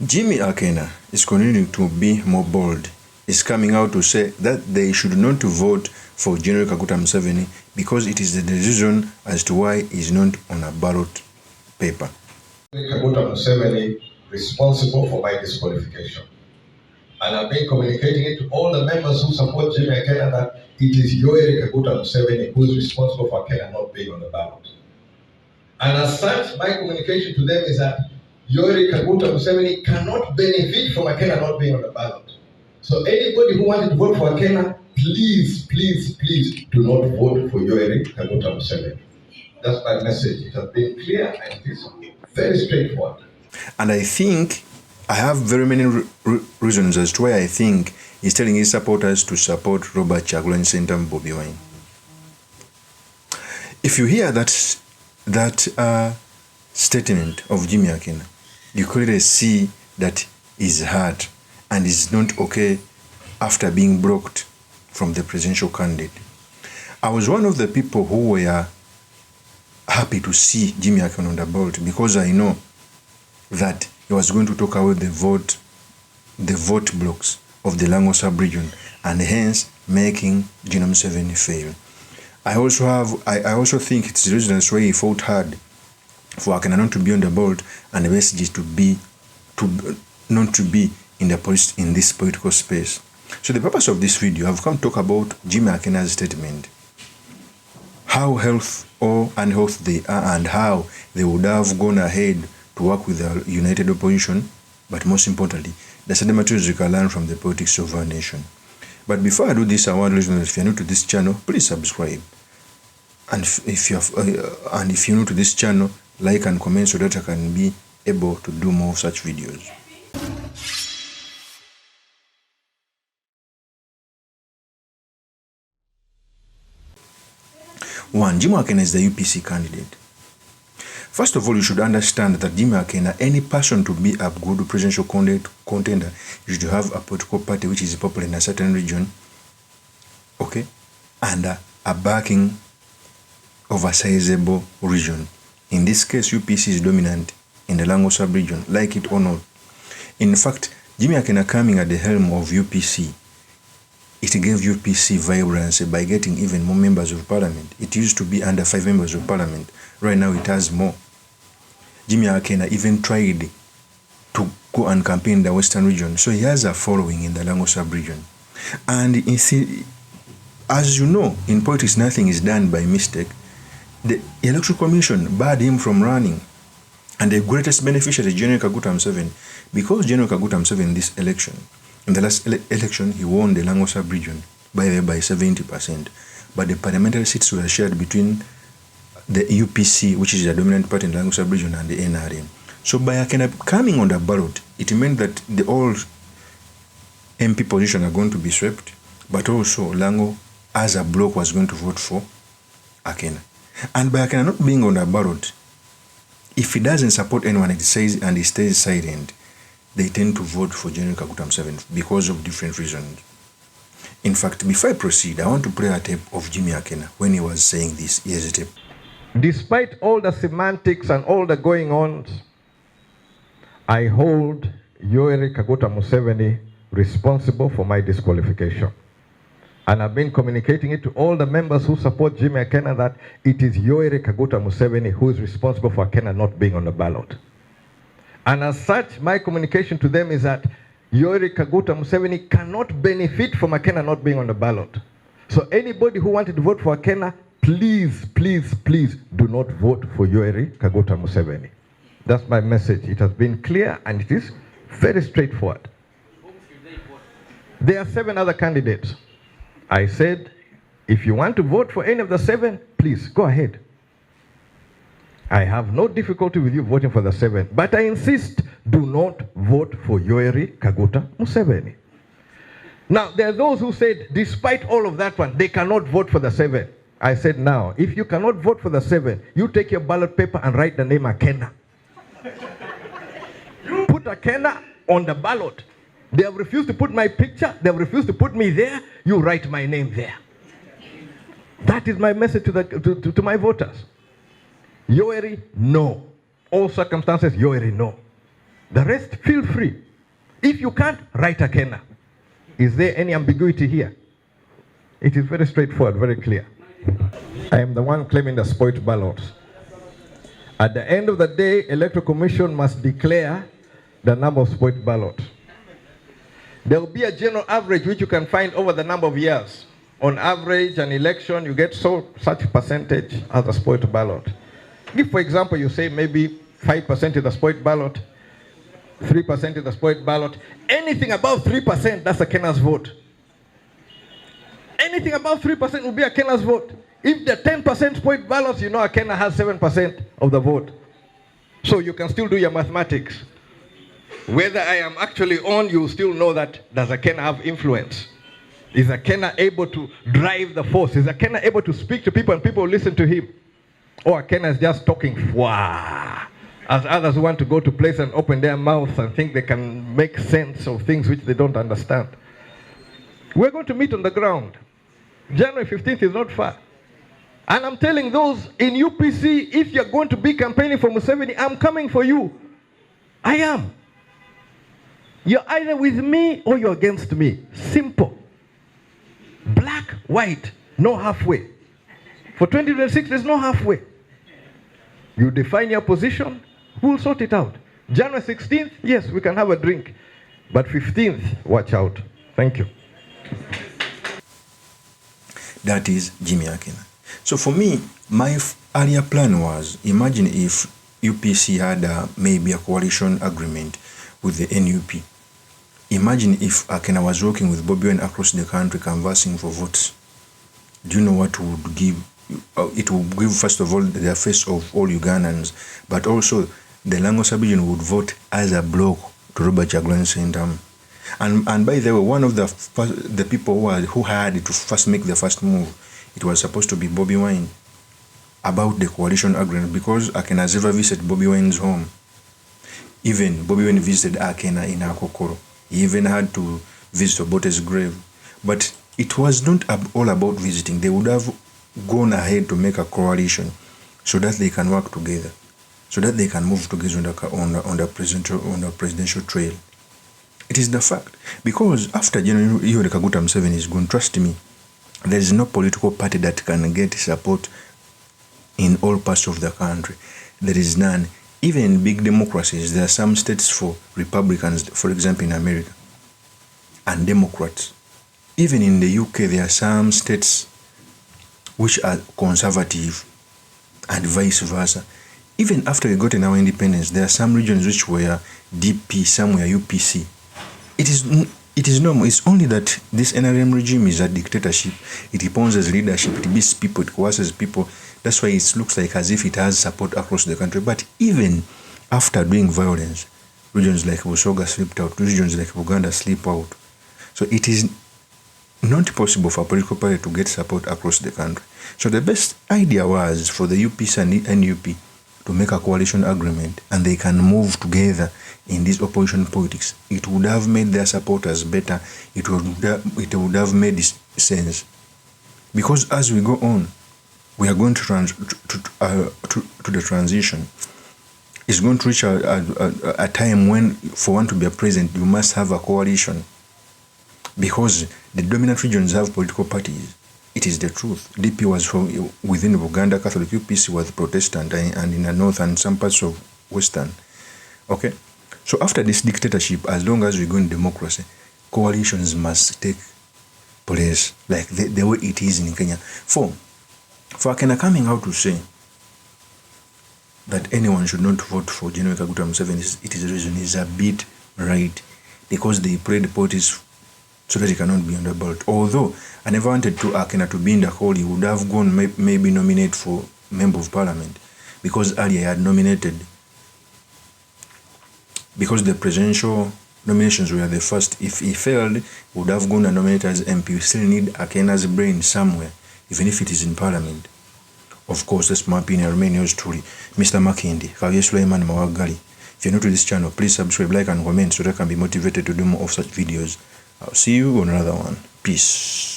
Jimmy Akena is continuing to be more bold. Is coming out to say that they should not vote for General Kaguta Museveni because it is the decision as to why he is not on a ballot paper. Kaguta Museveni responsible for my disqualification. And I've been communicating it to all the members who support Jimmy Akena that it is Yoweri Kaguta Museveni who is responsible for Akena not being on the ballot. And as such, my communication to them is that Yoweri Kaguta Museveni cannot benefit from Akena not being on the ballot. So anybody who wanted to vote for Akena, please, please, please do not vote for Yoweri Kaguta Museveni. That's my message. It has been clear and it is very straightforward. And I think I have very many reasons as to why I think he's telling his supporters to support Robert Kyagulanyi Ssentamu Bobi Wine. If you hear that statement of Jimmy Akena, you clearly see that he's hurt and is not okay after being blocked from the presidential candidate. I was one of the people who were happy to see Jimmy Akena on the ballot because I know that he was going to take away the vote blocks of the Lango sub-region and hence making General Museveni fail. I also think it's the reason why he fought hard for Akena not to be on the ballot and the message not to be in this political space. So the purpose of this video, I've come to talk about Jimmy Akena's statement, how health or unhealth they are and how they would have gone ahead to work with the united opposition, but most importantly, the certain materials you can learn from the politics of our nation. But before I do this, I want to let you know that if you're new to this channel, please subscribe. And if you're new to this channel, like and comment so that I can be able to do more such videos. One, Jimmy Akena is the UPC candidate. First of all, you should understand that Jimmy Akena, any person to be a good presidential contender, you should have a political party which is popular in a certain region, okay, and a backing of a sizable region. In this case, UPC is dominant in the Lango sub-region, like it or not. In fact, Jimmy Akena coming at the helm of UPC, it gave UPC vibrancy by getting even more members of parliament. It used to be under 5 members of parliament. Right now it has more. Jimmy Akena even tried to go and campaign in the western region. So he has a following in the Lango sub-region. And as you know, in politics nothing is done by mistake. The Electoral Commission barred him from running. And the greatest beneficiary is General Kaguta Museveni. Because General Kaguta Museveni in this election, in the last election, he won the Lango sub-region by 70%. But the parliamentary seats were shared between the UPC, which is the dominant party in the Lango sub-region, and the NRM. So by Akena coming on the ballot, it meant that the all MP positions are going to be swept, but also Lango as a bloc was going to vote for Akena. And by Akena not being on the ballot, if he doesn't support anyone and he stays silent, they tend to vote for General Kaguta Museveni because of different reasons. In fact, before I proceed, I want to play a tape of Jimmy Akena when he was saying this. Here's a tape. Despite all the semantics and all the going on, I hold Yoweri Kaguta Museveni responsible for my disqualification. And I've been communicating it to all the members who support Jimmy Akena that it is Yoweri Kaguta Museveni who is responsible for Akena not being on the ballot. And as such, my communication to them is that Yoweri Kaguta Museveni cannot benefit from Akena not being on the ballot. So anybody who wanted to vote for Akena, please, please, please do not vote for Yoweri Kaguta Museveni. That's my message. It has been clear and it is very straightforward. There are 7 other candidates. I said, if you want to vote for any of the 7, please go ahead. I have no difficulty with you voting for the 7, but I insist, do not vote for Yoweri Kaguta Museveni. Now, there are those who said, despite all of that one, they cannot vote for the 7. I said, now, if you cannot vote for the 7, you take your ballot paper and write the name Akena. Put Akena on the ballot. They have refused to put my picture. They have refused to put me there. You write my name there. That is my message to my voters. Yoweri, no. All circumstances, Yoweri, no. The rest, feel free. If you can't, write Akena. Is there any ambiguity here? It is very straightforward, very clear. I am the one claiming the spoiled ballots. At the end of the day, Electoral Commission must declare the number of spoiled ballots. There will be a general average which you can find over the number of years. On average, an election, you get such percentage as a spoiled ballot. If, for example, you say maybe 5% is the spoiled ballot, 3% is the spoiled ballot, anything above 3%, that's Akena's vote. Anything above 3% will be Akena's vote. If the 10% spoiled ballots, you know Akena has 7% of the vote. So you can still do your mathematics. Whether I am actually on, you still know that does Akena have influence? Is Akena able to drive the force? Is Akena able to speak to people and people listen to him? Or Akena is just talking, wah, as others want to go to place and open their mouths and think they can make sense of things which they don't understand. We're going to meet on the ground. January 15th is not far. And I'm telling those in UPC, if you're going to be campaigning for MUSEVENi, I'm coming for you. I am. You're either with me or you're against me. Simple. Black, white, no halfway. For 2026, there's no halfway. You define your position, we'll sort it out. January 16th, yes, we can have a drink. But 15th, watch out. Thank you. That is Jimmy Akena. So for me, my earlier plan was, imagine if UPC had maybe a coalition agreement with the NUP. Imagine if Akena was working with Bobi Wine across the country canvassing for votes. Do you know what would give? It would give, first of all, the face of all Ugandans, but also the Langosa region would vote as a bloc to Robert Kyagulanyi Ssentamu. And by the way, one of the people who had to first make the first move, it was supposed to be Bobi Wine about the coalition agreement, because Akena never visited Bobi Wine's home. Even Bobi Wine visited Akena in Akokoro. He even had to visit Obote's grave. But it was not all about visiting. They would have gone ahead to make a coalition so that they can work together, so that they can move together on the presidential trail. It is the fact. Because after General Yoweri Kaguta Museveni is gone, trust me, there is no political party that can get support in all parts of the country. There is none. Even in big democracies, there are some states for Republicans, for example in America, and Democrats. Even in the UK, there are some states which are conservative and vice versa. Even after we got our independence, there are some regions which were DP, some were UPC. It is normal. It's only that this NRM regime is a dictatorship. It imposes leadership, it beats people, it coerces people. That's why it looks like as if it has support across the country. But even after doing violence, regions like Busoga slipped out, regions like Uganda slip out. So it is not possible for a political party to get support across the country. So the best idea was for the UPC and the NUP to make a coalition agreement, and they can move together in this opposition politics. It would have made their supporters better. It would have made sense. Because as we go on, we are going to the transition. It's going to reach a time when, for one to be a president, you must have a coalition. Because the dominant regions have political parties. It is the truth. DP was from within Uganda, Catholic, UPC was Protestant, and in the north and some parts of Western. Okay? So after this dictatorship, as long as we go in democracy, coalitions must take place, like the way it is in Kenya. For Akena coming out to say that anyone should not vote for General Kaguta Museveni, it is reason is a bit right, because they played politics so that he cannot be on the ballot. Although I never wanted to Akena to be in the hall, he would have gone maybe nominate for Member of Parliament, because earlier he had nominated, because the presidential nominations were the first. If he failed, he would have gone and nominated as MP. We still need Akena's brain somewhere, even if it is in Parliament. Of course, that's my opinion. I remain yours truly, Mr. Makindi, Kavye Suleiman Mawagali. If you're new to this channel, please subscribe, like, and comment so that I can be motivated to do more of such videos. I'll see you on another one. Peace.